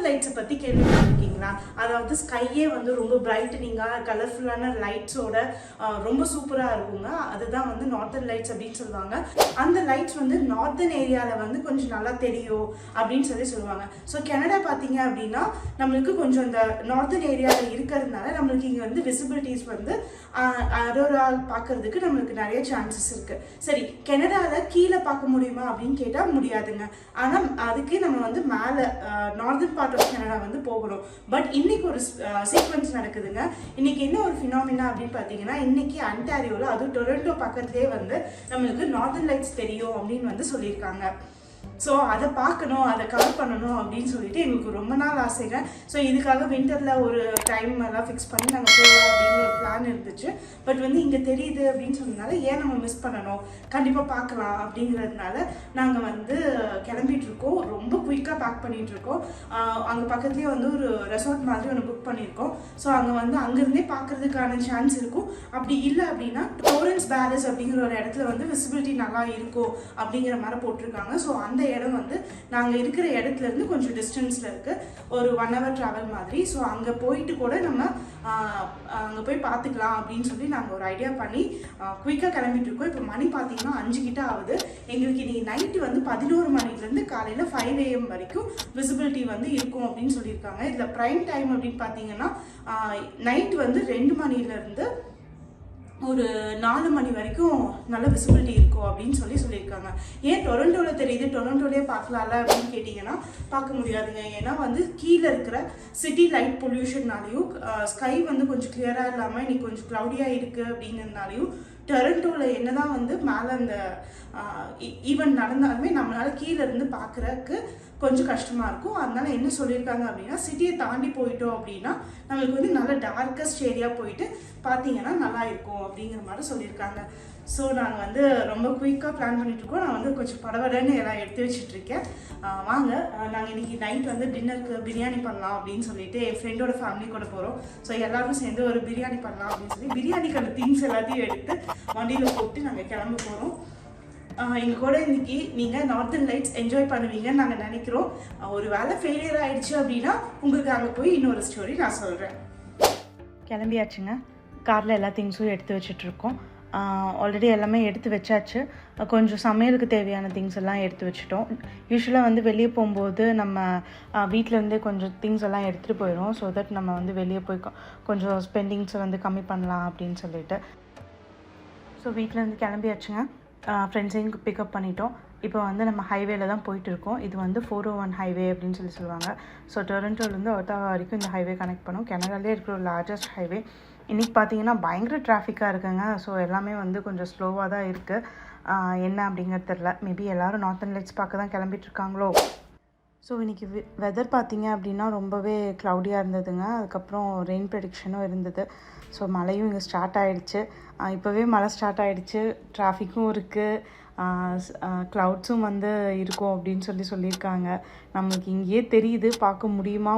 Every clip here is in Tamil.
நார்தர்ன் லைட்ஸை பற்றி கேள்விப்பட்டிருக்கீங்களா? அதாவது ஸ்கையே வந்து ரொம்ப பிரைட்டனிங்காக கலர்ஃபுல்லான லைட்ஸோட ரொம்ப சூப்பராக இருக்குங்க. அதுதான் வந்து நார்தர்ன் லைட்ஸ் அப்படின்னு சொல்லுவாங்க. அந்த லைட்ஸ் வந்து நார்தர்ன் ஏரியாவில் வந்து கொஞ்சம் நல்லா தெரியும் அப்படின்னு சொல்லுவாங்க. ஸோ கனடா பார்த்தீங்க அப்படின்னா நம்மளுக்கு கொஞ்சம் இந்த நார்தர்ன் ஏரியாவில் இருக்கிறதுனால நம்மளுக்கு இங்கே வந்து விசிபிலிட்டிஸ் வந்து அரோரா பார்க்கறதுக்கு நம்மளுக்கு நிறைய சான்சஸ் இருக்குது. சரி, கனடாவில் கீழே பார்க்க முடியுமா அப்படின்னு கேட்டால் முடியாதுங்க. ஆனால் அதுக்கு நம்ம வந்து மேலே நார்தர்ன் பார்ட் ஆஃப் கனடா வந்து போகணும். பட் இன்னைக்கு ஒரு சீக்வன்ஸ் நடக்குதுங்க. இன்னைக்கு என்ன ஒரு ஃபினாமினா அப்படின்னு பார்த்தீங்கன்னா, இன்னைக்கு அன்டாரியோவில் அதுவும் டொரண்டோ பக்கத்துலேயே வந்து நம்மளுக்கு நார்தர்ன் லைட்ஸ் தெரியும் அப்படின்னு வந்து சொல்லியிருக்காங்க. ஸோ அதை பார்க்கணும், அதை கவர் பண்ணணும் அப்படின்னு சொல்லிட்டு எங்களுக்கு ரொம்ப நாள் ஆசைங்க. ஸோ இதுக்காக வின்டரில் ஒரு டைம் எல்லாம் ஃபிக்ஸ் பண்ணி நாங்கள் போகலாம் அப்படிங்கிற ஒரு பிளான் இருந்துச்சு. பட் வந்து இங்கே தெரியுது அப்படின்னு சொன்னதுனால ஏன் நம்ம மிஸ் பண்ணணும், கண்டிப்பாக பார்க்கலாம் அப்படிங்கிறதுனால நாங்கள் வந்து கிளம்பிகிட்ருக்கோம். ரொம்ப குயிக்காக பேக் பண்ணிகிட்ருக்கோம். அங்கே பக்கத்துலேயே வந்து ஒரு ரெசார்ட் மாதிரி ஒன்று புக் பண்ணியிருக்கோம். ஸோ அங்கே வந்து அங்கேருந்தே பார்க்குறதுக்கான சான்ஸ் இருக்கும். அப்படி இல்லை அப்படின்னா டோரன்ஸ் பேலஸ் அப்படிங்கிற ஒரு இடத்துல வந்து விசிபிலிட்டி நல்லா இருக்கும் அப்படிங்கிற மாதிரி போட்டிருக்காங்க. ஸோ அந்த இடம் வந்து நாங்கள் இருக்கிற இடத்துலேருந்து கொஞ்சம் டிஸ்டன்ஸில் இருக்குது, ஒரு 1 hour ட்ராவல் மாதிரி. ஸோ அங்கே போயிட்டு கூட நம்ம அங்கே போய் பார்த்துக்கலாம் அப்படின்னு சொல்லி நாங்கள் ஒரு ஐடியா பண்ணி குயிக்காக கிளம்பிட்டுருக்கோம். இப்போ மணி பார்த்தீங்கன்னா 5 கிட்ட ஆகுது. எங்களுக்கு இன்றைக்கி நைட்டு வந்து 11 மணிலேருந்து காலையில் 5 AM வரைக்கும் விசிபிலிட்டி வந்து இருக்கும் அப்படின்னு சொல்லியிருக்காங்க. இதில் ப்ரைம் டைம் அப்படின்னு பார்த்தீங்கன்னா நைட்டு வந்து 2 மணிலேருந்து ஒரு 4 மணி வரைக்கும் நல்ல விசிபிலிட்டி இருக்கும் அப்படின்னு சொல்லியிருக்காங்க. ஏன் டொரண்டோவில் தெரியுது, டொரண்டோலேயே பார்க்கலாம்ல அப்படின்னு கேட்டிங்கன்னா பார்க்க முடியாதுங்க. ஏன்னா வந்து கீழே இருக்கிற சிட்டி லைட் பொல்யூஷன்னாலையும் ஸ்கை வந்து கொஞ்சம் கிளியராக இல்லாமல் இன்னைக்கு கொஞ்சம் க்ளவுடியாக இருக்குது அப்படிங்கிறதுனாலையும் டொரண்டோவில் என்னதான் வந்து மேலே அந்த ஈவெண்ட் நடந்தாலுமே நம்மளால் கீழே இருந்து பார்க்குறதுக்கு கொஞ்சம் கஷ்டமாக இருக்கும். அதனால என்ன சொல்லியிருக்காங்க அப்படின்னா, சிட்டியை தாண்டி போயிட்டோம் அப்படின்னா நம்மளுக்கு வந்து நல்ல டார்க்கஸ்ட் ஏரியா போயிட்டு பார்த்தீங்கன்னா நல்லா இருக்கும் அப்படிங்கிற மாதிரி சொல்லியிருக்காங்க. ஸோ நாங்கள் வந்து ரொம்ப குயிக்காக பிளான் பண்ணிட்டுருக்கோம். நான் வந்து கொஞ்சம் படபடன்னு எல்லாம் எடுத்து வச்சுட்ருக்கேன். வாங்க, நாங்கள் இன்றைக்கி நைட் வந்து டின்னருக்கு பிரியாணி பண்ணலாம் அப்படின்னு சொல்லிட்டு என் ஃப்ரெண்டோட ஃபேமிலி கூட போகிறோம். ஸோ எல்லோரும் சேர்ந்து ஒரு பிரியாணி பண்ணலாம் அப்படின்னு சொல்லி பிரியாணிக்கான திங்ஸ் எல்லாத்தையும் எடுத்து வண்டியில் போட்டு நாங்கள் கிளம்ப போகிறோம். எங்கள் கூட இன்றைக்கி நீங்கள் நார்தர்ன் லைட்ஸ் என்ஜாய் பண்ணுவீங்கன்னு நாங்கள் நினைக்கிறோம். ஒரு வேளை ஃபெயிலியர் ஆகிடுச்சு அப்படின்னா உங்களுக்கு அங்கே போய் இன்னொரு ஸ்டோரி நான் சொல்கிறேன். கிளம்பியாச்சுங்க. காரில் எல்லா திங்ஸும் எடுத்து வச்சிட்ருக்கோம். ஆல்ரெடி எல்லாமே எடுத்து வச்சாச்சு. கொஞ்சம் சமையலுக்கு தேவையான திங்ஸ் எல்லாம் எடுத்து வச்சுட்டோம். யூஸ்வலாக வந்து வெளியே போகும்போது நம்ம வீட்டிலேருந்தே கொஞ்சம் திங்ஸ் எல்லாம் எடுத்துகிட்டு போயிடும். ஸோ தட் நம்ம வந்து வெளியே போய் கொஞ்சம் ஸ்பெண்டிங்ஸை வந்து கம்மி பண்ணலாம் அப்படின்னு சொல்லிட்டு. ஸோ வீட்டிலேருந்து கிளம்பியாச்சுங்க. ஃப்ரெண்ட்ஸையும் பிக்கப் பண்ணிட்டோம். இப்போ வந்து நம்ம ஹைவேல தான் போயிட்டுருக்கோம். இது வந்து 401 ஹைவே அப்படின்னு சொல்லுவாங்க. ஸோ டொரண்டோலேருந்து ஒட்டாவா வரைக்கும் இந்த ஹைவே கனெக்ட் பண்ணும். கனடாலே இருக்கிற ஒரு லார்ஜஸ்ட் ஹைவே. இன்றைக்கி பார்த்தீங்கன்னா பயங்கர டிராஃபிக்காக இருக்குங்க. ஸோ எல்லாமே வந்து கொஞ்சம் ஸ்லோவாக தான் இருக்குது. என்ன அப்படிங்கிறது தெரில. மேபி எல்லோரும் நார்தர்ன் லைட்ஸ் பார்க்க தான் கிளம்பிட்டுருக்காங்களோ. ஸோ இன்றைக்கி வெதர் பார்த்திங்க அப்படின்னா ரொம்பவே க்ளவுடியாக இருந்ததுங்க. அதுக்கப்புறம் ரெயின் ப்ரெடிக்ஷனும் இருந்தது. ஸோ மழையும் இங்கே ஸ்டார்ட் ஆகிடுச்சு. இப்போவே மழை ஸ்டார்ட் ஆகிடுச்சு. டிராஃபிக்கும் இருக்குது, க்ளவுட்ஸும் வந்து இருக்கும் அப்படின்னு சொல்லியிருக்காங்க. நம்மளுக்கு இங்கேயே தெரியுது, பார்க்க முடியுமா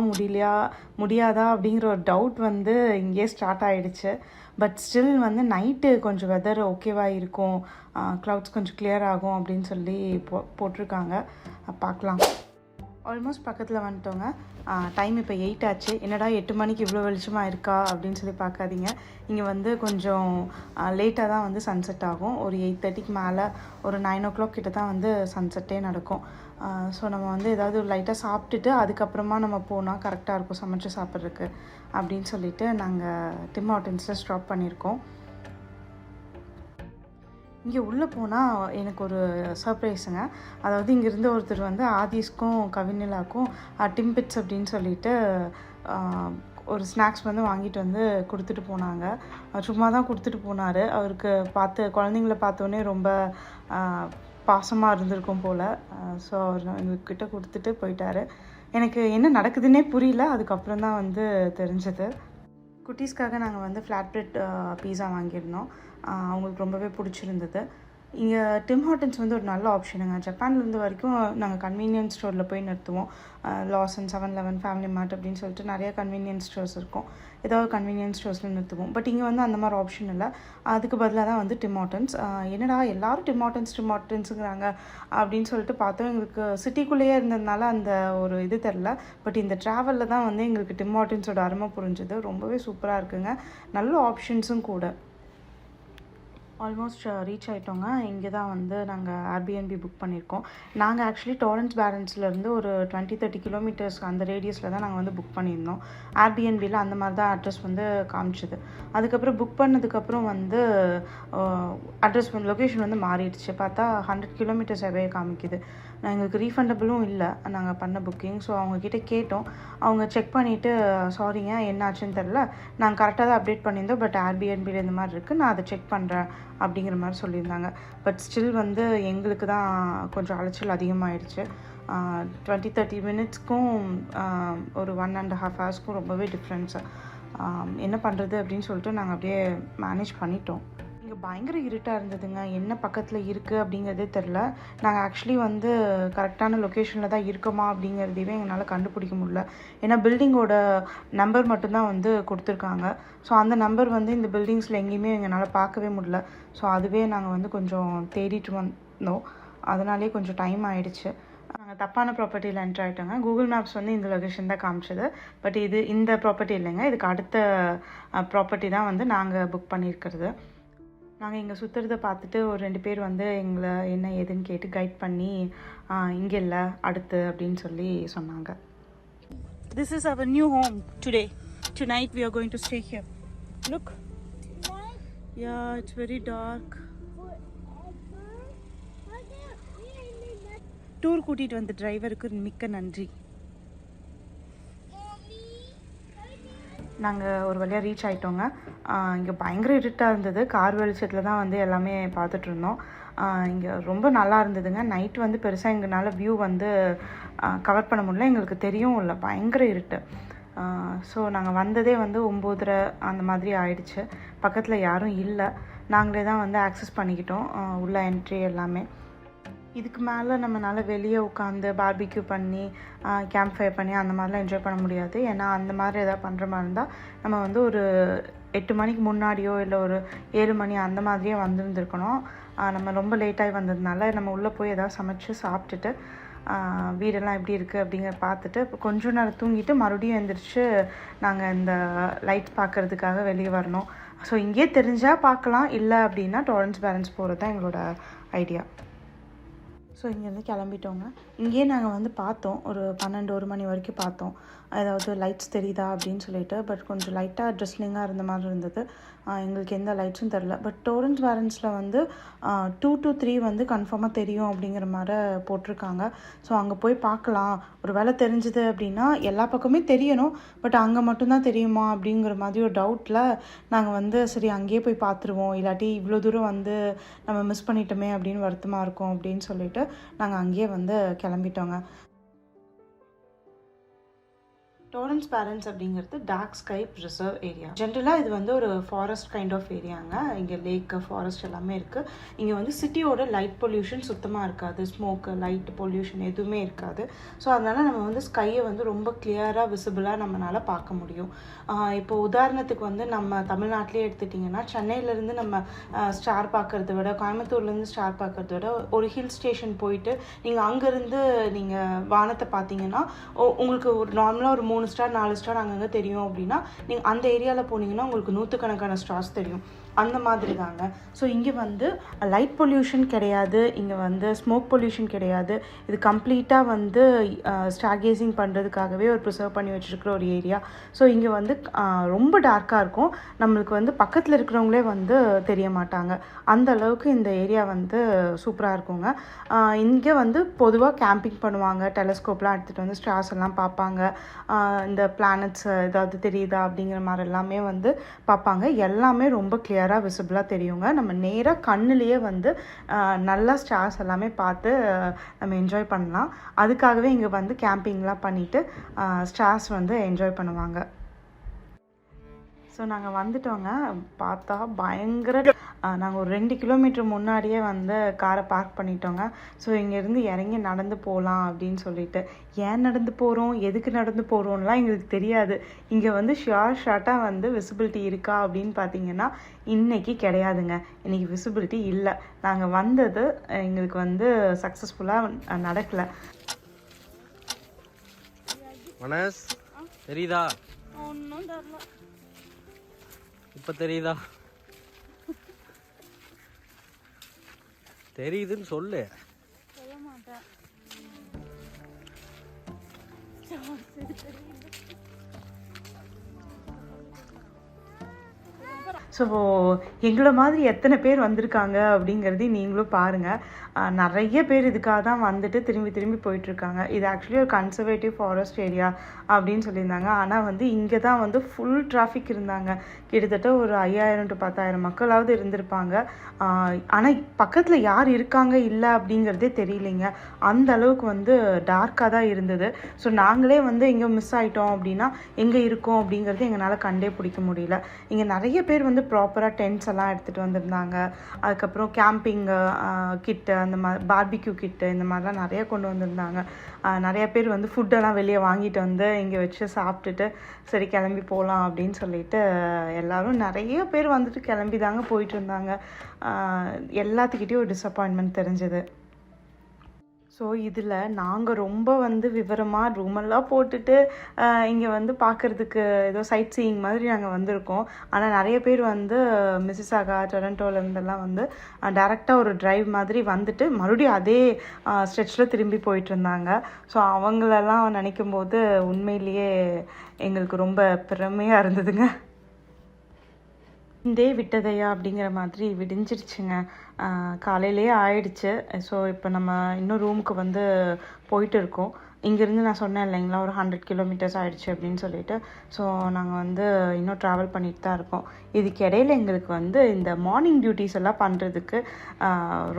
முடியாதா அப்படிங்கிற ஒரு டவுட் வந்து இங்கேயே ஸ்டார்ட் ஆகிடுச்சு. பட் ஸ்டில் வந்து நைட்டு கொஞ்சம் வெதர் ஓகேவாக இருக்கும், க்ளவுட்ஸ் கொஞ்சம் கிளியர் ஆகும் அப்படின்னு சொல்லி போட்டிருக்காங்க. பார்க்கலாம். ஆல்மோஸ்ட் பக்கத்தில் வந்துட்டோங்க. டைம் இப்போ 8 ஆச்சு. என்னடா 8 மணிக்கு இவ்வளோ வெளிச்சமாக இருக்கா அப்படின்னு சொல்லி பார்க்காதீங்க. இங்கே வந்து கொஞ்சம் லேட்டாக தான் வந்து சன்செட் ஆகும். ஒரு 8:30க்கு மேலே ஒரு 9 o'clock கிட்ட தான் வந்து சன்செட்டே நடக்கும். ஸோ நம்ம வந்து ஏதாவது லைட்டாக சாப்பிட்டுட்டு அதுக்கப்புறமா நம்ம போனால் கரெக்டாக இருக்கும் சமைச்சு சாப்பிட்றதுக்கு அப்படின்னு சொல்லிட்டு நாங்கள் டிம் ஹார்டன்ஸில் ஸ்டாப் பண்ணியிருக்கோம். இங்கே உள்ளே போனால் எனக்கு ஒரு சர்ப்ரைஸுங்க. அதாவது இங்கேருந்து ஒருத்தர் வந்து ஆதிஸ்க்கும் கவினிலாக்கும் டிம்பிட்ஸ் அப்படின்னு சொல்லிட்டு ஒரு ஸ்நாக்ஸ் வந்து வாங்கிட்டு வந்து கொடுத்துட்டு போனாங்க. சும்மா தான் கொடுத்துட்டு போனார். அவருக்கு குழந்தைங்கள பார்த்தோன்னே ரொம்ப பாசமாக இருந்திருக்கும் போல். ஸோ அவர் எங்ககிட்ட கொடுத்துட்டு போயிட்டார். எனக்கு என்ன நடக்குதுன்னே புரியல. அதுக்கப்புறம் தான் வந்து தெரிஞ்சது. குட்டீஸ்க்காக நாங்கள் வந்து ஃப்ளாட் பிரெட் பீஸா வாங்கியிருந்தோம். அவங்களுக்கு ரொம்பவே பிடிச்சிருந்தது. இங்கே டிம் ஹார்ட்டன்ஸ் வந்து ஒரு நல்ல ஆப்ஷனுங்க. ஜப்பான்லேருந்து வரைக்கும் நாங்கள் கன்வீனியன்ஸ் ஸ்டோரில் போய் நிறுத்துவோம். லாசன், 7-Eleven, ஃபேமிலி மார்ட் அப்படின்னு சொல்லிட்டு நிறைய கன்வீனியன்ஸ் ஸ்டோர்ஸ் இருக்கும். ஏதாவது கன்வீனியன்ஸ் ஸ்டோர்ஸில் நிறுத்துவோம். பட் இங்கே வந்து அந்த மாதிரி ஆப்ஷன் இல்லை. அதுக்கு பதிலாக தான் வந்து டிம் ஹார்ட்டன்ஸ். என்னடா எல்லாரும் டிம் ஹார்ட்டன்ஸுங்கிறாங்க அப்படின்னு சொல்லிட்டு பார்த்தோம். எங்களுக்கு சிட்டிக்குள்ளேயே இருந்ததுனால அந்த ஒரு இது தெரில. பட் இந்த ட்ராவலில் தான் வந்து எங்களுக்கு டிம் ஹார்ட்டன்ஸோட அருமை புரிஞ்சுது. ரொம்பவே சூப்பராக இருக்குங்க. நல்ல ஆப்ஷன்ஸும் கூட. ஆல்மோஸ்ட் ரீச் ஆகிட்டோங்க. இங்கே தான் வந்து நாங்கள் ஏர்பிஎன்பி புக் பண்ணியிருக்கோம். நாங்கள் ஆக்சுவலி டாரன்ஸ் பேரன்ஸ்லேருந்து ஒரு 20-30 கிலோமீட்டர்ஸ் அந்த ரேடியஸில் தான் நாங்கள் வந்து புக் பண்ணியிருந்தோம். ஏர்பிஎன்பியில் அந்த மாதிரி தான் அட்ரஸ் வந்து காமிச்சிது. அதுக்கப்புறம் புக் பண்ணதுக்கப்புறம் வந்து அட்ரஸ் வந்து லொக்கேஷன் வந்து மாறிடுச்சு. பார்த்தா 100 கிலோமீட்டர்ஸ் அவே காமிக்குது. எங்களுக்கு ரீஃபண்டபிளும் இல்லை நாங்கள் பண்ண புக்கிங். ஸோ அவங்கக்கிட்ட கேட்டோம். அவங்க செக் பண்ணிவிட்டு சாரிங்க என்ன ஆச்சுன்னு தெரில, நாங்கள் கரெக்டாக தான் அப்டேட் பண்ணியிருந்தோம், பட் ஏர்பிஎன்பியில் இந்த மாதிரி இருக்குது, நான் அதை செக் பண்ணுறேன் அப்படிங்கிற மாதிரி சொல்லியிருந்தாங்க. பட் ஸ்டில் வந்து எங்களுக்கு தான் கொஞ்சம் அலைச்சல் அதிகமாகிடுச்சு. 20-30 மினிட்ஸ்க்கும் ஒரு 1.5 ஹவர்ஸ்க்கும் ரொம்பவே டிஃப்ரென்ஸு. என்ன பண்ணுறது அப்படின்னு சொல்லிட்டு நாங்கள் அப்படியே மேனேஜ் பண்ணிட்டோம். இங்கே பயங்கர இருட்டாக இருந்ததுங்க. என்ன பக்கத்தில் இருக்குது அப்படிங்கிறதே தெரில. நாங்கள் ஆக்சுவலி வந்து கரெக்டான லொக்கேஷனில் தான் இருக்கோமா அப்படிங்கிறதையே எங்களால் கண்டுபிடிக்க முடியல. ஏன்னா பில்டிங்கோட நம்பர் மட்டும்தான் வந்து கொடுத்துருக்காங்க. ஸோ அந்த நம்பர் வந்து இந்த பில்டிங்ஸில் எங்கேயுமே எங்களால் பார்க்கவே முடியல. ஸோ அதுவே நாங்கள் வந்து கொஞ்சம் தேடிட்டு வந்தோம். அதனாலே கொஞ்சம் டைம் ஆகிடுச்சு. நாங்கள் தப்பான ப்ராப்பர்ட்டியில் என்ட்ரு ஆகிட்டோங்க. கூகுள் மேப்ஸ் வந்து இந்த லொக்கேஷன் தான் காமிச்சது. பட் இது இந்த ப்ராப்பர்ட்டி இல்லைங்க. இதுக்கு அடுத்த ப்ராப்பர்ட்டி தான் வந்து நாங்கள் புக் பண்ணியிருக்கிறது. நாங்கள் இங்கே சுற்றுறதை பார்த்துட்டு ஒரு 2 பேர் வந்து எங்களை என்ன ஏதுன்னு கேட்டு கைட் பண்ணி இங்கே இல்லை அடுத்து அப்படின்னு சொல்லி சொன்னாங்க. This is our new home today. Tonight we are going to stay here. Look. Yeah, it's very dark. Tour கூட்டிகிட்டு வந்த டிரைவருக்கு மிக்க நன்றி. நாங்கள் ஒரு வழியாக ரீச் ஆகிட்டோங்க. இங்கே பயங்கர இருட்டாக இருந்தது. கார் வெளிச்சத்தில் தான் வந்து எல்லாமே பார்த்துட்ருந்தோம். இங்கே ரொம்ப நல்லா இருந்ததுங்க. நைட் வந்து பெருசாக எங்களால் வியூ வந்து கவர் பண்ண முடியல. எங்களுக்கு தெரியவும் இல்லை, பயங்கர இருட்டு. ஸோ நாங்கள் வந்ததே வந்து 9:30 அந்த மாதிரி ஆயிடுச்சு. பக்கத்தில் யாரும் இல்லை. நாங்களே தான் வந்து ஆக்சஸ் பண்ணிக்கிட்டோம் உள்ள என்ட்ரி எல்லாமே. இதுக்கு மேலே நம்மளால் வெளியே உட்காந்து பார்பிக்யூ பண்ணி கேம்ப் ஃபயர் பண்ணி அந்த மாதிரிலாம் என்ஜாய் பண்ண முடியாது. ஏன்னா அந்த மாதிரி எதாவது பண்ணுற மாதிரி இருந்தால் நம்ம வந்து ஒரு 8 மணிக்கு முன்னாடியோ இல்லை ஒரு 7 மணி அந்த மாதிரியே வந்துருந்துருக்கணும். நம்ம ரொம்ப லேட்டாகி வந்ததுனால நம்ம உள்ளே போய் எதாவது சமைச்சு சாப்பிட்டுட்டு வீடெல்லாம் எப்படி இருக்குது அப்படிங்கிற பார்த்துட்டு கொஞ்சம் நேரம் தூங்கிட்டு மறுபடியும் எழுந்திரிச்சு நாங்கள் இந்த லைட்ஸ் பார்க்குறதுக்காக வெளியே வரணும். ஸோ இங்கேயே தெரிஞ்சால் பார்க்கலாம், இல்லை அப்படின்னா டாரன்ஸ் பேரன்ஸ் போகிறது தான் எங்களோட ஐடியா. ஸோ இங்கேருந்து கிளம்பிட்டோங்க. இங்கேயே நாங்கள் வந்து பார்த்தோம், ஒரு 12-1 மணி வரைக்கும் பார்த்தோம் ஏதாவது லைட்ஸ் தெரியுதா அப்படின்னு சொல்லிட்டு. பட் கொஞ்சம் லைட்டாக ட்ரெஸ்லிங்காக இருந்த மாதிரி இருந்தது. எங்களுக்கு எந்த லைட்ஸும் தெரில. பட் டாரன்ஸ் பேரன்ஸில் வந்து 2 to 3 வந்து கன்ஃபார்மாக தெரியும் அப்படிங்கிற மாதிரி போட்டிருக்காங்க. ஸோ அங்கே போய் பார்க்கலாம். ஒரு வேளை தெரிஞ்சுது அப்படின்னா எல்லா பக்கமே தெரியணும், பட் அங்கே மட்டும்தான் தெரியுமா அப்படிங்கிற மாதிரி ஒரு டவுட்டில் நாங்கள் வந்து சரி அங்கேயே போய் பார்த்துருவோம், இல்லாட்டி இவ்வளோ தூரம் வந்து நம்ம மிஸ் பண்ணிட்டோமே அப்படின்னு வருத்தமாக இருக்கும் அப்படின்னு சொல்லிட்டு நாங்கள் அங்கேயே வந்து கிளம்பிட்டோங்க. டாரன்ஸ் பேரன்ஸ் அப்படிங்கிறது டார்க் ஸ்கை ரிசர்வ் ஏரியா. ஜென்ரலாக இது வந்து ஒரு ஃபாரஸ்ட் கைண்ட் ஆஃப் ஏரியாங்க. இங்கே லேக்கு, ஃபாரஸ்ட் எல்லாமே இருக்குது. இங்கே வந்து சிட்டியோட லைட் பொல்யூஷன் சுத்தமாக இருக்காது. ஸ்மோக்கு, லைட் பொல்யூஷன் எதுவுமே இருக்காது. ஸோ அதனால் நம்ம வந்து ஸ்கையை வந்து ரொம்ப கிளியராக விசிபிளாக நம்மளால் பார்க்க முடியும். இப்போ உதாரணத்துக்கு வந்து நம்ம தமிழ்நாட்டிலே எடுத்துட்டிங்கன்னா சென்னையிலேருந்து நம்ம ஸ்டார் பார்க்குறத விட, கோயம்புத்தூர்லேருந்து ஸ்டார் பார்க்குறத விட ஒரு ஹில் ஸ்டேஷன் போயிட்டு நீங்கள் அங்கேருந்து நீங்கள் வானத்தை பார்த்தீங்கன்னா உங்களுக்கு ஒரு நார்மலாக ஒரு 3 ஸ்டார் 4 ஸ்டார் அங்கங்கே தெரியும். அப்படின்னா நீங்கள் அந்த ஏரியாவில் போனீங்கன்னா உங்களுக்கு 100கணக்கான ஸ்டார்ஸ் தெரியும். அந்த மாதிரி தாங்க. ஸோ இங்கே வந்து லைட் பொல்யூஷன் கிடையாது, இங்கே வந்து ஸ்மோக் பொல்யூஷன் கிடையாது. இது கம்ப்ளீட்டாக வந்து ஸ்டார் கேசிங் பண்ணுறதுக்காகவே ஒரு ப்ரிசர்வ் பண்ணி வச்சுருக்கிற ஒரு ஏரியா. ஸோ இங்கே வந்து ரொம்ப டார்க்காக இருக்கும். நம்மளுக்கு வந்து பக்கத்தில் இருக்கிறவங்களே வந்து தெரிய மாட்டாங்க. அந்த அளவுக்கு இந்த ஏரியா வந்து சூப்பராக இருக்குங்க. இங்கே வந்து பொதுவாக கேம்பிங் பண்ணுவாங்க, டெலஸ்கோப்லாம் எடுத்துகிட்டு வந்து ஸ்டார்ஸ் எல்லாம் பார்ப்பாங்க. இந்த பிளானட்ஸ் ஏதாவது தெரியுதா அப்படிங்கிற மாதிரி எல்லாமே வந்து பார்ப்பாங்க. எல்லாமே ரொம்ப கிளியராக விசிபிளாக தெரியுங்க. நம்ம நேராக கண்ணுலேயே வந்து நல்லா ஸ்டார்ஸ் எல்லாமே பார்த்து நம்ம என்ஜாய் பண்ணலாம். அதுக்காகவே இங்கே வந்து கேம்பிங்லாம் பண்ணிவிட்டு ஸ்டார்ஸ் வந்து என்ஜாய் பண்ணுவாங்க. ஸோ நாங்கள் வந்துட்டோங்க. பார்த்தா பயங்கர நாங்கள் ஒரு 2 கிலோமீட்டர் முன்னாடியே வந்து காரை பார்க் பண்ணிட்டோங்க. ஸோ இங்கேருந்து இறங்கி நடந்து போகலாம் அப்படின்னு சொல்லிட்டு. ஏன் நடந்து போகிறோம், எதுக்கு நடந்து போகிறோம்லாம் எங்களுக்கு தெரியாது. இங்கே வந்து ஷார்ட்டாக வந்து விசிபிலிட்டி இருக்கா அப்படின்னு பார்த்தீங்கன்னா இன்றைக்கி கிடையாதுங்க. இன்றைக்கி விசிபிலிட்டி இல்லை. நாங்கள் வந்தது எங்களுக்கு வந்து சக்ஸஸ்ஃபுல்லாக நடக்கலை. மனஸ் தெரியுதா? ஒன்றும் தெரியல. இப்போ தெரியுதா? தெரியுதுன்னு சொல்லு. சொல்ல மாட்டேன். ஸோ எங்களை மாதிரி எத்தனை பேர் வந்திருக்காங்க அப்படிங்கிறதையும் நீங்களும் பாருங்கள். நிறைய பேர் இதுக்காக தான் வந்துட்டு திரும்பி போயிட்டுருக்காங்க. இது ஆக்சுவலி ஒரு கன்சர்வேட்டிவ் ஃபாரஸ்ட் ஏரியா அப்படின்னு சொல்லியிருந்தாங்க. ஆனால் வந்து இங்கே தான் வந்து ஃபுல் டிராஃபிக் இருந்தாங்க. கிட்டத்தட்ட ஒரு 5000 to 10,000 மக்களாவது இருந்திருப்பாங்க. ஆனால் பக்கத்தில் யார் இருக்காங்க இல்லை அப்படிங்கிறதே தெரியலைங்க. அந்த அளவுக்கு வந்து டார்க்காக தான் இருந்தது. ஸோ நாங்களே வந்து எங்கே மிஸ் ஆகிட்டோம் அப்படின்னா எங்கே இருக்கோம் அப்படிங்கிறது எங்களால் கண்டே பிடிக்க முடியல. இங்கே நிறைய பேர் வந்து ப்ராப்பராக டென்ட்ஸ் எல்லாம் எடுத்துகிட்டு வந்திருந்தாங்க. அதுக்கப்புறம் கேம்பிங் கிட்டு, அந்த மாதிரி பார்பிக்யூ கிட்டு, இந்த மாதிரிலாம் நிறைய கொண்டு வந்திருந்தாங்க. நிறைய பேர் வந்து ஃபுட்டெல்லாம் வெளியே வாங்கிட்டு வந்து இங்கே வச்சு சாப்பிட்டுட்டு சரி கிளம்பி போகலாம் அப்படின்னு சொல்லிட்டு எல்லோரும் நிறைய பேர் வந்துட்டு கிளம்பி தாங்க போயிட்டு இருந்தாங்க. எல்லாத்துக்கிட்டேயும் ஒரு டிஸப்பாயின்மெண்ட் தெரிஞ்சது. ஸோ இதில் நாங்கள் ரொம்ப வந்து விவரமாக ரூமெல்லாம் போட்டுட்டு இங்கே வந்து பார்க்குறதுக்கு ஏதோ சைட் சீயிங் மாதிரி நாங்கள் வந்திருக்கோம். ஆனால் நிறைய பேர் வந்து மிசிசாகா, டொரண்டோலேருந்தெல்லாம் வந்து டேரெக்டாக ஒரு டிரைவ் மாதிரி வந்துட்டு மறுபடியும் அதே ஸ்ட்ரெச்சில் திரும்பி போயிட்டு இருந்தாங்க. ஸோ அவங்களெல்லாம் நினைக்கும் போது உண்மையிலேயே எங்களுக்கு ரொம்ப பெருமையாக இருந்ததுங்க. இந்தே விட்டதையா அப்படிங்கிற மாதிரி விடிஞ்சிருச்சுங்க. காலையிலேயே ஆயிடுச்சு. ஸோ இப்போ நம்ம இன்னும் ரூமுக்கு வந்து போயிட்டு இருக்கோம். இங்கேருந்து நான் சொன்னேன் இல்லைங்களா, ஒரு 100 கிலோமீட்டர்ஸ் ஆகிடுச்சு அப்படின்னு சொல்லிட்டு. ஸோ நாங்கள் வந்து இன்னும் ட்ராவல் பண்ணிட்டு தான் இருக்கோம். இதுக்கு இடையில எங்களுக்கு வந்து இந்த மார்னிங் டியூட்டிஸ் எல்லாம் பண்ணுறதுக்கு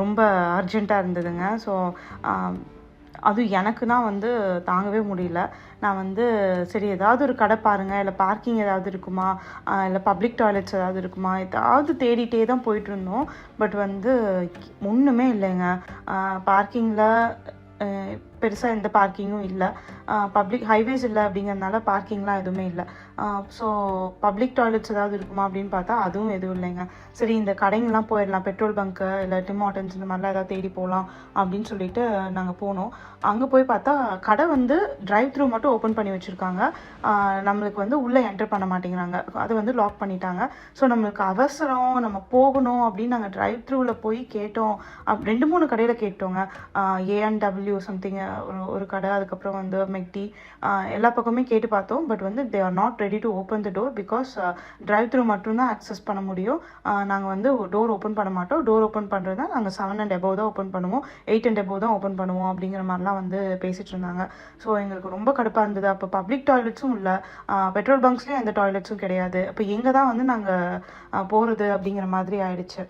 ரொம்ப அர்ஜெண்ட்டாக இருந்ததுங்க. ஸோ அதுவும் எனக்குன்னா வந்து தாங்கவே முடியல. நான் வந்து சரி ஏதாவது ஒரு கடை பாருங்கள், இல்லை பார்க்கிங் ஏதாவது இருக்குமா, இல்லை பப்ளிக் டாய்லெட்ஸ் ஏதாவது இருக்குமா, ஏதாவது தேடிட்டே தான் போயிட்டுருந்தோம். பட் வந்து ஒன்றுமே இல்லைங்க. பார்க்கிங்கில் பெருசாக எந்த பார்க்கிங்கும் இல்லை. பப்ளிக் ஹைவேஸ் இல்லை அப்படிங்கிறதுனால பார்க்கிங்லாம் எதுவுமே இல்லை. ஸோ பப்ளிக் டாய்லெட்ஸ் ஏதாவது இருக்குமா அப்படின்னு பார்த்தா அதுவும் எதுவும் இல்லைங்க. சரி இந்த கடைங்கெலாம் போயிடலாம், பெட்ரோல் பங்க்கு இல்லை டிம் ஹார்டன்ஸ் இந்த மாதிரிலாம் ஏதாவது தேடி போகலாம் அப்படின்னு சொல்லிட்டு நாங்கள் போனோம். அங்கே போய் பார்த்தா கடை வந்து டிரைவ் த்ரூ மட்டும் ஓப்பன் பண்ணி வச்சுருக்காங்க. நம்மளுக்கு வந்து உள்ளே என்டர் பண்ண மாட்டேங்கிறாங்க. அதை வந்து லாக் பண்ணிட்டாங்க. ஸோ நம்மளுக்கு அவசரம், நம்ம போகணும் அப்படின்னு நாங்கள் டிரைவ் த்ரூவில் போய் கேட்டோம். 2-3 கடையில் கேட்டோங்க. A&W சம்திங் ஒரு கடை, அதுக்கப்புறம் வந்து மெக்டி, எல்லா பக்கமே கேட்டு பார்த்தோம். பட் வந்து they are not ready to open the door. Because drive through மட்டும்தான் ஆக்சஸ் பண்ண முடியும். நாங்கள் வந்து டோர் ஓப்பன் பண்ண மாட்டோம். டோர் ஓப்பன் பண்ணுறது தான் நாங்கள் 7 and above தான் ஓப்பன் பண்ணுவோம், 8 and above தான் ஓப்பன் பண்ணுவோம் அப்படிங்கிற மாதிரிலாம் வந்து பேசிகிட்டு இருந்தாங்க. ஸோ எங்களுக்கு ரொம்ப கடுப்பாக இருந்தது. அப்போ பப்ளிக் டாய்லெட்ஸும் இல்லை, பெட்ரோல் பங்க்ஸ்லேயும் எந்த டாய்லெட்ஸும் கிடையாது. அப்போ எங்கே தான் வந்து நாங்கள் போகிறது அப்படிங்கிற மாதிரி ஆயிடுச்சு.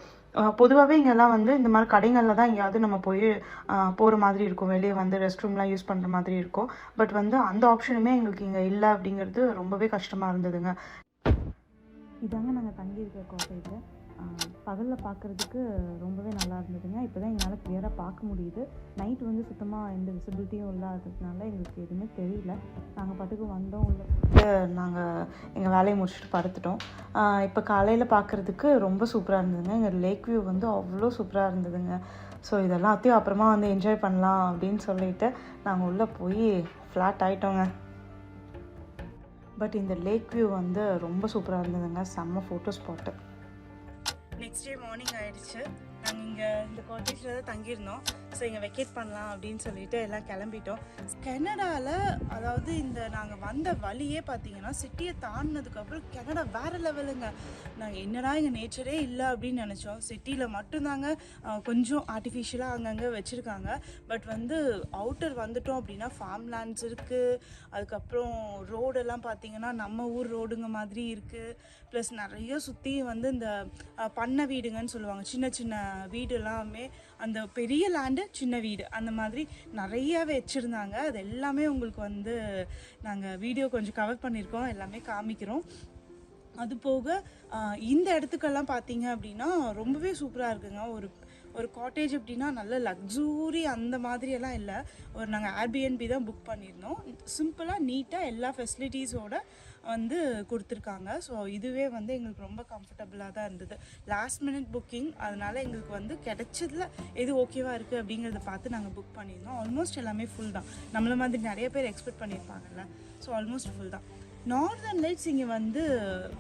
பொதுவாகவே இங்கெல்லாம் வந்து இந்த மாதிரி கடைகளில் தான் எங்கேயாவது நம்ம போய் போகிற மாதிரி இருக்கும். வெளியே வந்து ரெஸ்ட் ரூம்லாம் யூஸ் பண்ணுற மாதிரி இருக்கும். பட் வந்து அந்த ஆப்ஷனுமே எங்களுக்கு இங்கே இல்லை அப்படிங்கிறது ரொம்பவே கஷ்டமாக இருந்ததுங்க. இதாங்க நாங்கள் தங்கியிருக்க கோட்டையில். பகலில் பார்க்குறதுக்கு ரொம்பவே நல்லா இருந்ததுங்க. இப்போ தான் எங்களால் கிளியராக பார்க்க முடியுது. நைட்டு வந்து சுத்தமாக எந்த விசிபிலிட்டியும் இல்லாததுனால எங்களுக்கு எதுவுமே தெரியல. நாங்கள் பாட்டுக்கு வந்தோம், உள்ள நாங்கள் எங்கள் வேலையை முடிச்சுட்டு படுத்துட்டோம். இப்போ காலையில் பார்க்குறதுக்கு ரொம்ப சூப்பராக இருந்ததுங்க. எங்கள் லேக் வியூ வந்து அவ்வளோ சூப்பராக இருந்ததுங்க. ஸோ இதெல்லாத்தையும் அப்புறமா வந்து என்ஜாய் பண்ணலாம் அப்படின்னு சொல்லிட்டு நாங்கள் உள்ளே போய் ஃப்ளாட் ஆகிட்டோங்க. பட் இந்த லேக் வியூ வந்து ரொம்ப சூப்பராக இருந்ததுங்க. செம்ம photo spot. Next day morning ஆகிடுச்சு. நாங்கள் இங்கே இந்த காட்டேஜில் தான் தங்கியிருந்தோம். ஸோ இங்கே வெக்கேட் பண்ணலாம் அப்படின்னு சொல்லிட்டு எல்லாம் கிளம்பிட்டோம். கனடாவில் அதாவது இந்த நாங்கள் வந்த வழியே பார்த்தீங்கன்னா சிட்டியை தாண்டினதுக்கப்புறம் கனடா வேறு லெவலுங்க. நாங்கள் என்னடா இங்கே நேச்சரே இல்லை அப்படின்னு நினச்சோம். சிட்டியில் மட்டும்தாங்க கொஞ்சம் ஆர்டிஃபிஷியலாக அங்கங்கே வச்சுருக்காங்க. பட் வந்து அவுட்டர் வந்துட்டோம் அப்படின்னா ஃபார்ம் லேண்ட்ஸ் இருக்குது. அதுக்கப்புறம் ரோடெல்லாம் பார்த்தீங்கன்னா நம்ம ஊர் ரோடுங்க மாதிரி இருக்குது. ப்ளஸ் நிறைய சுற்றி வந்து இந்த பண்ணை வீடுங்கன்னு சொல்லுவாங்க, சின்ன சின்ன வீடு எல்லாமே. அந்த பெரிய லேண்டு சின்ன வீடு அந்த மாதிரி நிறைய வச்சுருந்தாங்க. அது எல்லாமே உங்களுக்கு வந்து நாங்கள் வீடியோ கொஞ்சம் கவர் பண்ணியிருக்கோம், எல்லாமே காமிக்கிறோம். அது போக இந்த இடத்துக்கெல்லாம் பார்த்தீங்க அப்படின்னா ரொம்பவே சூப்பராக இருக்குங்க. ஒரு காட்டேஜ் அப்படின்னா நல்ல லக்ஸூரி அந்த மாதிரியெல்லாம் இல்லை. நாங்கள் ஏர்பிஎன்பி தான் புக் பண்ணியிருந்தோம். சிம்பிளாக நீட்டாக எல்லா ஃபெசிலிட்டிஸோடு வந்து கொடுத்துருக்காங்க. ஸோ இதுவே வந்து எங்களுக்கு ரொம்ப கம்ஃபர்டபுளாக தான் இருந்தது. லாஸ்ட் மினிட் புக்கிங், அதனால் எங்களுக்கு வந்து கிடைச்சதில் எது ஓகேவாக இருக்குது அப்படிங்கிறத பார்த்து நாங்கள் புக் பண்ணியிருந்தோம். ஆல்மோஸ்ட் எல்லாமே ஃபுல் தான். நம்மள மாதிரி நிறைய பேர் எக்ஸ்பெக்ட் பண்ணியிருப்பாங்கல்ல. ஸோ ஆல்மோஸ்ட் ஃபுல் தான். நார்தர்ன் லைட்ஸ் இங்கே வந்து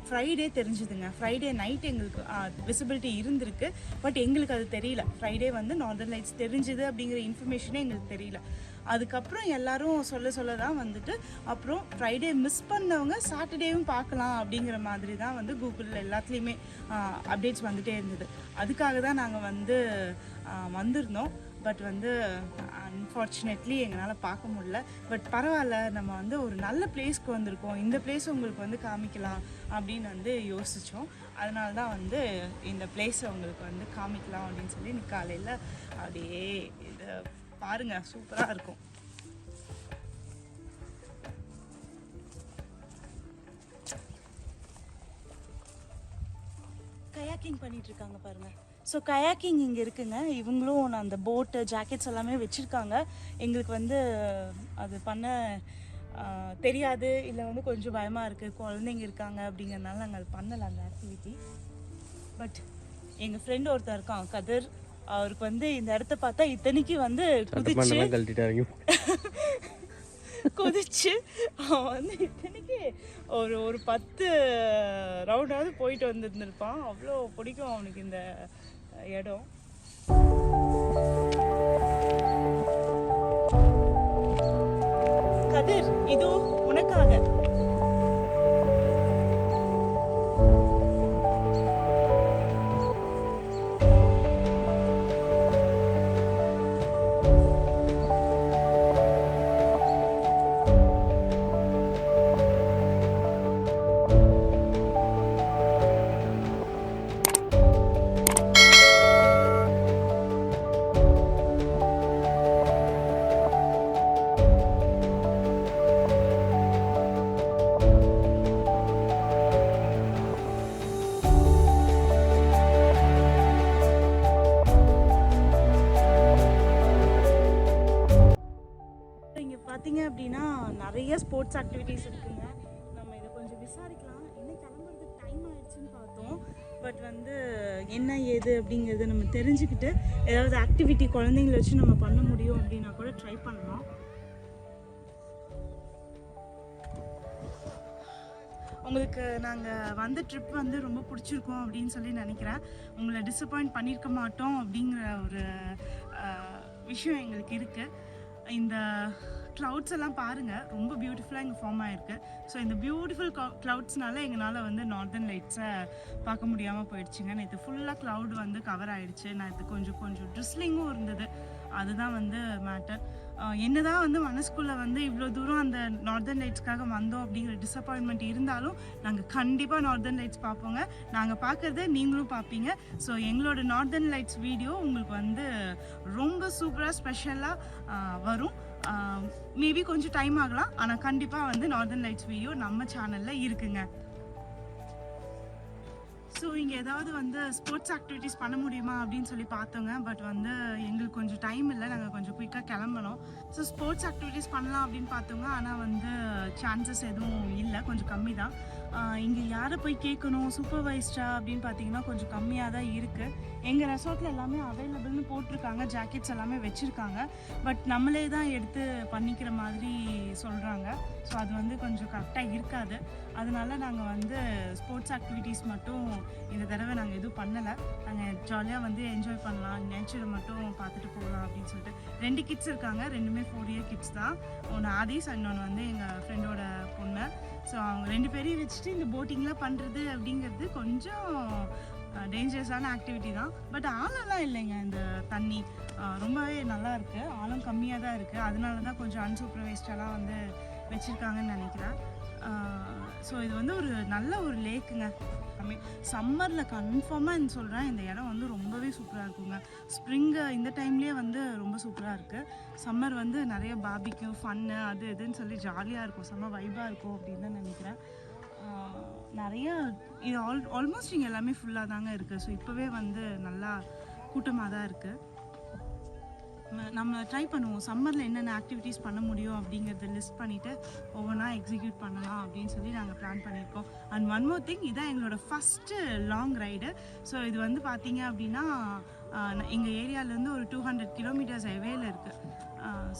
ஃப்ரைடே தெரிஞ்சுதுங்க. ஃப்ரைடே நைட் எங்களுக்கு விசிபிலிட்டி இருந்திருக்கு. பட் எங்களுக்கு அது தெரியல. ஃப்ரைடே வந்து நார்தர்ன் லைட்ஸ் தெரிஞ்சுது அப்படிங்கிற இன்ஃபர்மேஷனே எங்களுக்கு தெரியல. அதுக்கப்புறம் எல்லாரும் சொல்ல தான் வந்துட்டு அப்புறம் ஃப்ரைடே மிஸ் பண்ணவங்க சாட்டர்டேவும் பார்க்கலாம் அப்படிங்கிற மாதிரி தான் வந்து கூகுளில் எல்லாத்துலேயுமே அப்டேட்ஸ் வந்துகிட்டே இருந்தது. அதுக்காக தான் நாங்கள் வந்து வந்திருந்தோம். பட் வந்து அன்ஃபார்ச்சுனேட்லி எங்களால் பார்க்க முடியல. பட் பரவாயில்ல, நம்ம வந்து ஒரு நல்ல பிளேஸ்க்கு வந்திருக்கோம், இந்த பிளேஸ் உங்களுக்கு வந்து காமிக்கலாம் அப்படின்னு வந்து யோசித்தோம். அதனால தான் வந்து இந்த பிளேஸை உங்களுக்கு வந்து காமிக்கலாம் அப்படின்னு சொல்லி காலையில் அப்படியே இதை பாருங்கள், சூப்பராக இருக்கும். கயாக்கிங் பண்ணிட்டு இருக்காங்க பாருங்க. ஸோ கயாக்கிங் இங்கே இருக்குங்க. இவங்களும் அந்த போட்டு ஜாக்கெட்ஸ் எல்லாமே வச்சுருக்காங்க. எங்களுக்கு வந்து அது பண்ண தெரியாது, இல்லை வந்து கொஞ்சம் பயமாக இருக்குது, குழந்தைங்க இருக்காங்க அப்படிங்கிறதுனால நாங்கள் அது பண்ணலை அந்த ஆக்டிவிட்டி. பட் எங்கள் ஃப்ரெண்டு ஒருத்தர் இருக்கான் கதிர், அவருக்கு வந்து இந்த இடத்த பார்த்தா இத்தனைக்கு வந்து குதிச்சு அவன் வந்து இத்தனைக்கு ஒரு 10 ரவுண்டாவது போயிட்டு வந்துருந்துருப்பான். அவ்வளோ பிடிக்கும் அவனுக்கு இந்த இடம். கதிர், இது உனக்காக. பார்த்தீங்க அப்படின்னா நிறைய ஸ்போர்ட்ஸ் ஆக்டிவிட்டீஸ் இருக்குங்க. நம்ம இதை கொஞ்சம் விசாரிக்கலாம். இன்னும் கிளம்புறதுக்கு டைம் ஆயிடுச்சுன்னு பார்த்தோம். பட் வந்து என்ன ஏது அப்படிங்கிறத நம்ம தெரிஞ்சுக்கிட்டு ஏதாவது ஆக்டிவிட்டி குழந்தைங்கள வச்சு நம்ம பண்ண முடியும் அப்படின்னா கூட ட்ரை பண்ணலாம். உங்களுக்கு நாங்கள் வந்த ட்ரிப் வந்து ரொம்ப பிடிச்சிருக்கோம் அப்படின்னு சொல்லி நினைக்கிறேன். உங்களை டிசப்பாயிண்ட் பண்ணியிருக்க மாட்டோம் அப்படிங்கிற ஒரு விஷயம் எங்களுக்கு இருக்குது. இந்த க்ளவுட்ஸ் எல்லாம் பாருங்கள், ரொம்ப பியூட்டிஃபுல்லாக இங்கே ஃபார்ம் ஆகிருக்கு. ஸோ இந்த பியூட்டிஃபுல் க்ளவுட்ஸ்னால எங்களால் வந்து நார்தர்ன் லைட்ஸை பார்க்க முடியாமல் போயிடுச்சுங்க. நேற்று ஃபுல்லாக க்ளவுட் வந்து கவர் ஆகிடுச்சு. நேற்று கொஞ்சம் ட்ரிஸ்லிங்கும் இருந்தது. அதுதான் வந்து மேட்டர். என்னதான் வந்து மனசுக்குள்ளே வந்து இவ்வளோ தூரம் அந்த நார்தர்ன் லைட்ஸ்க்காக வந்தோம் அப்படிங்கிற டிசப்பாயின்மெண்ட் இருந்தாலும் நாங்கள் கண்டிப்பாக நார்தர்ன் லைட்ஸ் பார்ப்போங்க. நாங்கள் பார்க்குறத நீங்களும் பார்ப்பீங்க. ஸோ எங்களோட நார்தர்ன் லைட்ஸ் வீடியோ உங்களுக்கு வந்து ரொம்ப சூப்பராக ஸ்பெஷலாக வரும். மேபி கொஞ்சம் டைம் ஆகலாம், ஆனால் கண்டிப்பாக வந்து நார்தர்ன் லைட்ஸ் வீடியோ நம்ம சேனலில் இருக்குங்க. ஸோ இங்கே ஏதாவது வந்து ஸ்போர்ட்ஸ் ஆக்டிவிட்டீஸ் பண்ண முடியுமா அப்படின்னு சொல்லி பார்த்தோங்க. பட் வந்து எங்களுக்கு கொஞ்சம் டைம் இல்லை, நாங்கள் கொஞ்சம் குயிக்காக கிளம்பணும். ஸோ ஸ்போர்ட்ஸ் ஆக்டிவிட்டீஸ் பண்ணலாம் அப்படின்னு பார்த்தோங்க. ஆனால் வந்து சான்சஸ் எதுவும் இல்லை, கொஞ்சம் கம்மி தான். இங்கே யாரை போய் கேட்கணும் சூப்பர்வைஸ்டா அப்படின்னு பார்த்தீங்கன்னா கொஞ்சம் கம்மியாக தான் இருக்குது. எங்கள் ரெசார்ட்டில் எல்லாமே அவைலபிள்னு போட்டிருக்காங்க, ஜாக்கெட்ஸ் எல்லாமே வச்சுருக்காங்க. பட் நம்மளே தான் எடுத்து பண்ணிக்கிற மாதிரி சொல்கிறாங்க. ஸோ அது வந்து கொஞ்சம் கரெக்டாக இருக்காது. அதனால நாங்கள் வந்து ஸ்போர்ட்ஸ் ஆக்டிவிட்டீஸ் மட்டும் இந்த தடவை நாங்கள் எதுவும் பண்ணலை. நாங்கள் ஜாலியாக வந்து என்ஜாய் பண்ணலாம், நேச்சரை மட்டும் பார்த்துட்டு போகலாம் அப்படின்னு சொல்லிட்டு 2 கிட்ஸ் இருக்காங்க. 2மே 4 இயர் கிட்ஸ் தான். ஒன்று ஆதிஸ், இன்னொன்று வந்து எங்கள் ஃப்ரெண்டோட பொண்ணு. ஸோ அவங்க 2 பேரையும் வச்சுட்டு இந்த போட்டிங்லாம் பண்ணுறது அப்படிங்கிறது கொஞ்சம் டேஞ்சரஸான ஆக்டிவிட்டி தான். பட் ஆழம்லாம் இல்லைங்க, இந்த தண்ணி ரொம்பவே நல்லா இருக்குது, ஆழம் கம்மியாக தான் இருக்குது. அதனால தான் கொஞ்சம் அன்சூப்பர்வைஸ்டெல்லாம் வந்து வச்சுருக்காங்கன்னு நினைக்கிறேன். ஸோ இது வந்து ஒரு நல்ல ஒரு லேக்குங்க. சம்மரில் கன்ஃபார்மாக சொல்கிறேன், இந்த இடம் வந்து ரொம்பவே சூப்பராக இருக்குங்க. ஸ்ப்ரிங்கு இந்த டைம்லேயே வந்து ரொம்ப சூப்பராக இருக்குது. சம்மர் வந்து நிறைய பார்பிக்யூ ஃபன்னு அது இதுன்னு சொல்லி ஜாலியாக இருக்கும், செம்ம வைபாக இருக்கும் அப்படின்னு தான் நினைக்கிறேன். நிறைய இது ஆல்மோஸ்ட் இங்கே எல்லாமே ஃபுல்லாக தாங்க இருக்குது. ஸோ இப்போவே வந்து நல்லா கூட்டமாக தான் இருக்குது. நம்ம ட்ரை பண்ணுவோம் சம்மரில் என்னென்ன ஆக்டிவிட்டீஸ் பண்ண முடியும் அப்படிங்கிறத லிஸ்ட் பண்ணிவிட்டு ஒவ்வொன்றா எக்ஸிக்யூட் பண்ணலாம் அப்படின்னு சொல்லி நாங்கள் பிளான் பண்ணியிருக்கோம். அண்ட் ஒன் மோர் திங், இதான் எங்களோட ஃபஸ்ட்டு லாங் ரைடு. ஸோ இது வந்து பார்த்தீங்க அப்படின்னா எங்கள் ஏரியாவிலேருந்து ஒரு 200 கிலோமீட்டர்ஸ் எவேல இருக்குது.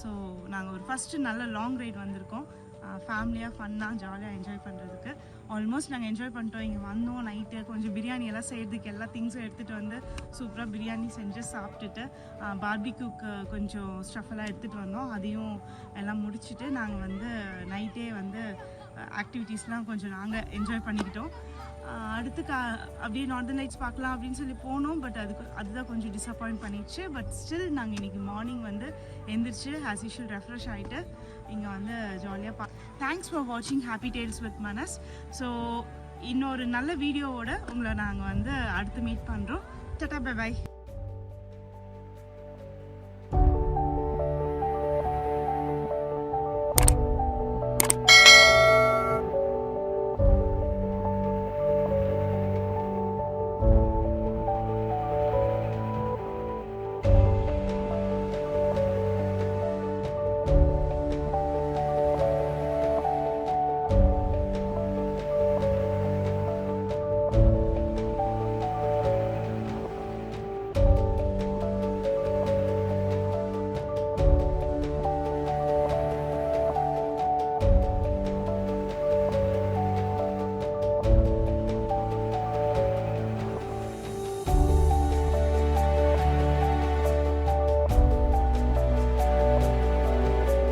ஸோ நாங்கள் ஒரு ஃபஸ்ட்டு நல்ல லாங் ரைடு வந்திருக்கோம். ஃபேமிலியாக ஃபன்னாக ஜாலியாக என்ஜாய் பண்ணுறதுக்கு. ஆல்மோஸ்ட் நாங்கள் என்ஜாய் பண்ணிட்டோம். இங்கே வந்தோம், நைட்டு கொஞ்சம் பிரியாணி எல்லாம் செய்கிறதுக்கு எல்லா திங்ஸும் எடுத்துகிட்டு வந்து சூப்பராக பிரியாணி செஞ்சு சாப்பிட்டுட்டு பார்பிக்யூக்கு கொஞ்சம் ஸ்டஃபெல்லாம் எடுத்துகிட்டு வந்தோம். அதையும் எல்லாம் முடிச்சுட்டு நாங்கள் வந்து நைட்டே வந்து ஆக்டிவிட்டீஸ்லாம் கொஞ்சம் நாங்கள் என்ஜாய் பண்ணிக்கிட்டோம். அடுத்து அப்படியே நார்தர்ன் லைட்ஸ் பார்க்கலாம் அப்படின்னு சொல்லி போனோம். பட் அதுதான் கொஞ்சம் டிசப்பாயிண்ட் பண்ணிடுச்சு. பட் ஸ்டில் நாங்கள் இன்றைக்கி மார்னிங் வந்து எந்திரிச்சு ஆஸ் யூஷுவல் ரெஃப்ரெஷ் ஆகிட்டு இங்கே வந்து ஜாலியாக தேங்க்ஸ் ஃபார் வாட்சிங் happy tales with Manas. So இன்னொரு நல்ல வீடியோவோட உங்களை நாங்கள் வந்து அடுத்து மீட் பண்ணுறோம். Tata bye bye.